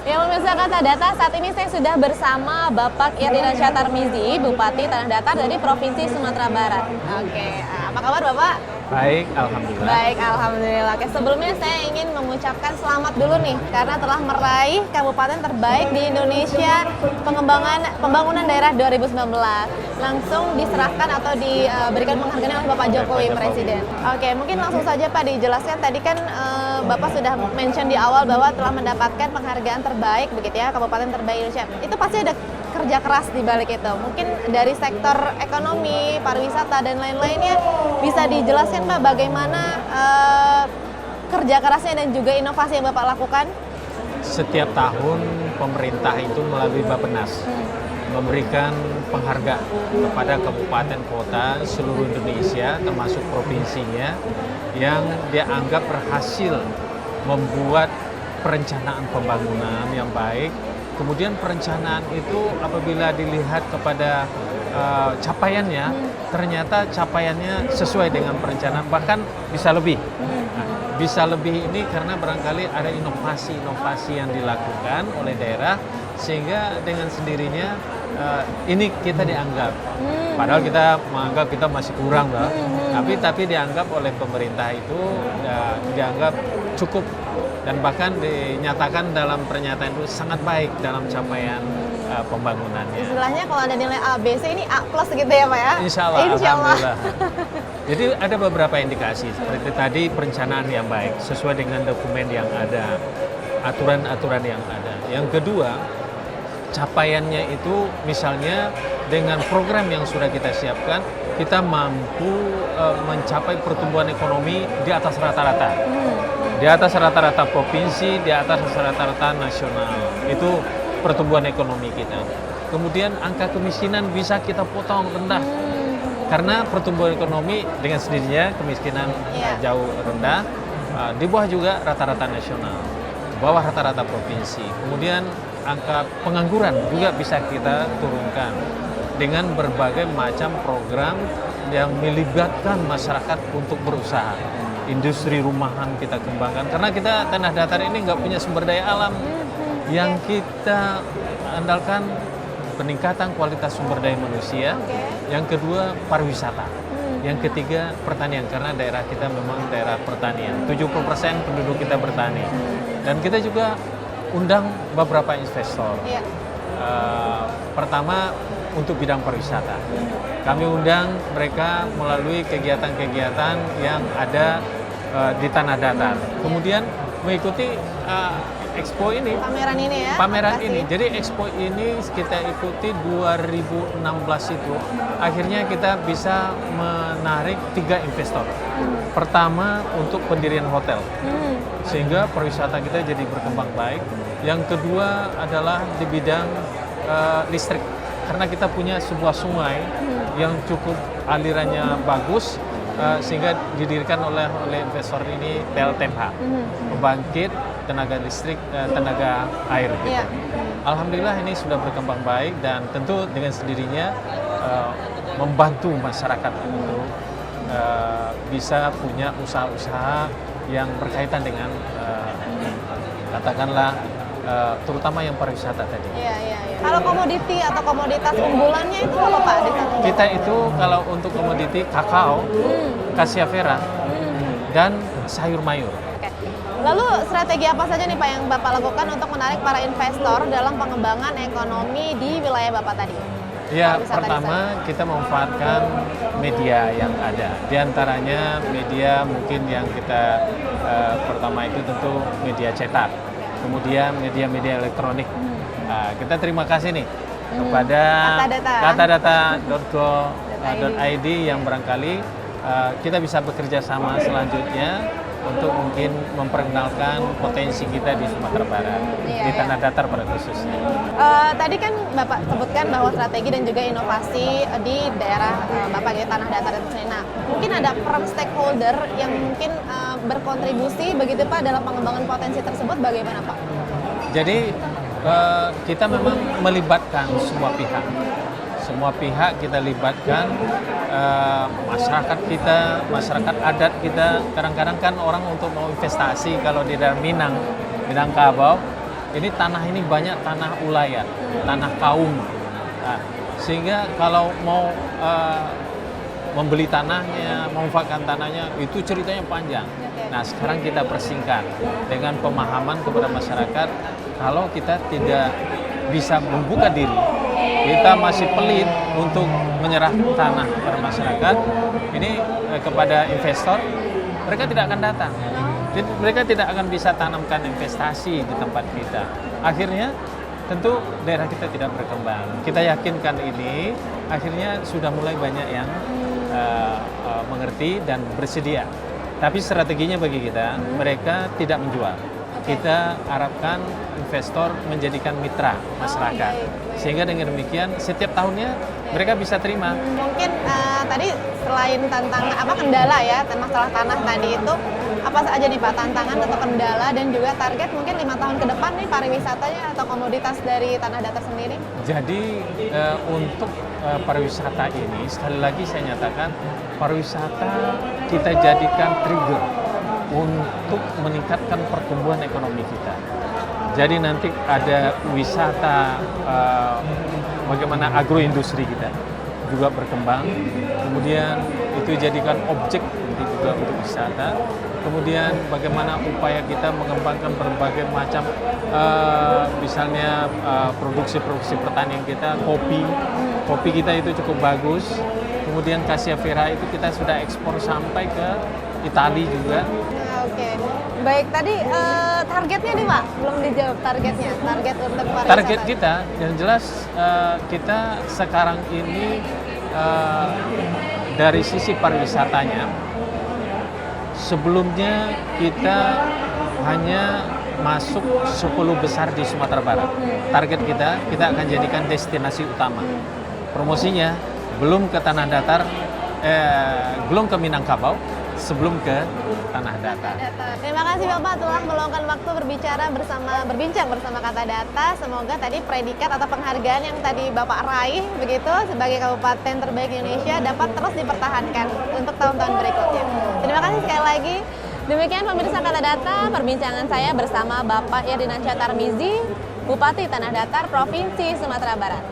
Ya pemirsa Kata Data, saat ini saya sudah bersama Bapak Irdinansyah Tarmizi, Bupati Tanah Datar dari Provinsi Sumatera Barat. Oke, apa kabar Bapak? Baik, alhamdulillah. Baik, alhamdulillah. Oke, sebelumnya saya ingin mengucapkan selamat dulu nih karena telah meraih kabupaten terbaik di Indonesia pembangunan daerah 2019. Langsung diserahkan atau diberikan penghargaan oleh Bapak Jokowi Presiden. Oke, mungkin langsung saja Pak dijelaskan. Tadi kan Bapak sudah mention di awal bahwa telah mendapatkan penghargaan terbaik begitu ya, kabupaten terbaik Indonesia. Itu pasti ada kerja keras di balik itu. Mungkin dari sektor ekonomi, pariwisata dan lain-lainnya bisa dijelaskan Pak bagaimana kerja kerasnya dan juga inovasi yang Bapak lakukan? Setiap tahun pemerintah itu melalui Bappenas memberikan penghargaan kepada kabupaten kota seluruh Indonesia termasuk provinsinya yang dianggap berhasil membuat perencanaan pembangunan yang baik. Kemudian perencanaan itu apabila dilihat kepada capaiannya, ternyata capaiannya sesuai dengan perencanaan, bahkan bisa lebih. Nah, bisa lebih ini karena barangkali ada inovasi-inovasi yang dilakukan oleh daerah, sehingga dengan sendirinya ini kita dianggap. Padahal kita menganggap kita masih kurang, tapi dianggap oleh pemerintah itu dianggap cukup. Dan bahkan dinyatakan dalam pernyataan itu sangat baik dalam capaian pembangunannya. Istilahnya kalau ada nilai A, B, C ini A plus gitu ya Pak ya? Insya Allah, alhamdulillah. Jadi ada beberapa indikasi seperti tadi perencanaan yang baik sesuai dengan dokumen yang ada, aturan-aturan yang ada. Yang kedua, capaiannya itu misalnya dengan program yang sudah kita siapkan, kita mampu mencapai pertumbuhan ekonomi di atas rata-rata. Di atas rata-rata provinsi, di atas rata-rata nasional. Itu pertumbuhan ekonomi kita. Kemudian angka kemiskinan bisa kita potong rendah. Karena pertumbuhan ekonomi dengan sendirinya kemiskinan jauh rendah. Di bawah juga rata-rata nasional. Di bawah rata-rata provinsi. Kemudian angka pengangguran juga bisa kita turunkan dengan berbagai macam program yang melibatkan masyarakat untuk berusaha. Industri rumahan kita kembangkan karena kita Tanah Datar ini nggak punya sumber daya alam. Yang kita andalkan peningkatan kualitas sumber daya manusia. Yang kedua pariwisata. Yang ketiga pertanian karena daerah kita memang daerah pertanian. 70% penduduk kita bertani. Dan kita juga undang beberapa investor. Pertama untuk bidang pariwisata. Kami undang mereka melalui kegiatan-kegiatan yang ada di Tanah Datar. Kemudian mengikuti expo ini. Pameran ini ya? Pameran ini. Jadi expo ini kita ikuti 2016 itu. Akhirnya kita bisa menarik 3 investor. Pertama untuk pendirian hotel. Sehingga pariwisata kita jadi berkembang baik. Yang kedua adalah di bidang listrik. Karena kita punya sebuah sungai yang cukup alirannya bagus, sehingga didirikan oleh gitu. Ini PLTMH, pembangkit tenaga listrik, tenaga air. Gitu. Alhamdulillah ini sudah berkembang baik dan tentu dengan sendirinya membantu masyarakat untuk bisa punya usaha-usaha yang berkaitan dengan katakanlah terutama yang pariwisata tadi. Kalau komoditi atau komoditas unggulannya itu apa Pak? Kita itu kalau untuk komoditi kakao, cassiavera, dan sayur mayur. Lalu strategi apa saja nih Pak yang Bapak lakukan untuk menarik para investor dalam pengembangan ekonomi di wilayah Bapak tadi? Ya, pertama kita memanfaatkan media yang ada. Di antaranya media mungkin yang kita pertama itu tentu media cetak. Kemudian media-media elektronik. Kita terima kasih nih kepada katadata.go.id yang barangkali kita bisa bekerja sama selanjutnya untuk mungkin memperkenalkan potensi kita di Sumatera Barat, di Tanah Datar pada khususnya. Tadi kan Bapak sebutkan bahwa strategi dan juga inovasi di daerah Bapak di Tanah Datar itu sendiri. Nah, mungkin ada peran stakeholder yang mungkin berkontribusi begitu Pak dalam pengembangan potensi tersebut, bagaimana Pak? Jadi kita memang melibatkan semua pihak. Semua pihak kita libatkan, masyarakat kita, masyarakat adat kita. Kadang-kadang kan orang untuk mau investasi kalau di daerah Minangkabau ini tanah ini banyak tanah ulayat, tanah kaum. Nah, sehingga kalau mau membeli tanahnya, memanfaatkan tanahnya, itu ceritanya panjang. Nah, sekarang kita persingkat dengan pemahaman kepada masyarakat, kalau kita tidak bisa membuka diri, kita masih pelit untuk menyerah tanah kepada masyarakat, ini kepada investor, mereka tidak akan datang. Jadi mereka tidak akan bisa tanamkan investasi di tempat kita. Akhirnya tentu daerah kita tidak berkembang. Kita yakinkan ini, akhirnya sudah mulai banyak yang mengerti dan bersedia. Tapi strateginya bagi kita, mereka tidak menjual. Kita harapkan investor menjadikan mitra masyarakat. Sehingga dengan demikian setiap tahunnya mereka bisa terima. Mungkin tadi selain kendala ya, masalah tanah tadi itu, apa saja nih Pak tantangan atau kendala dan juga target mungkin 5 tahun ke depan nih pariwisatanya atau komoditas dari Tanah Datar sendiri? Jadi untuk pariwisata ini, sekali lagi saya nyatakan, pariwisata kita jadikan trigger untuk meningkatkan pertumbuhan ekonomi kita. Jadi nanti ada wisata, bagaimana agroindustri kita juga berkembang, kemudian itu jadikan objek juga untuk wisata, kemudian bagaimana upaya kita mengembangkan berbagai macam misalnya produksi pertanian kita, kopi kita itu cukup bagus, kemudian Cassia Vera itu kita sudah ekspor sampai ke Italia juga. Oke. Baik, tadi targetnya nih Pak, belum dijawab targetnya. Target untuk pariwisata. Target kita, yang jelas kita sekarang ini dari sisi pariwisatanya, sebelumnya kita hanya masuk 10 besar di Sumatera Barat. Target kita akan jadikan destinasi utama. Promosinya belum ke Tanah Datar, belum ke Minangkabau, sebelum ke Tanah Datar. Terima kasih Bapak telah meluangkan waktu berbincang bersama Kata Data. Semoga tadi predikat atau penghargaan yang tadi Bapak raih begitu sebagai kabupaten terbaik di Indonesia dapat terus dipertahankan untuk tahun-tahun berikutnya. Terima kasih sekali lagi. Demikian pemirsa Kata Data, perbincangan saya bersama Bapak Yerdinansyah Tarmizi, Bupati Tanah Datar, Provinsi Sumatera Barat.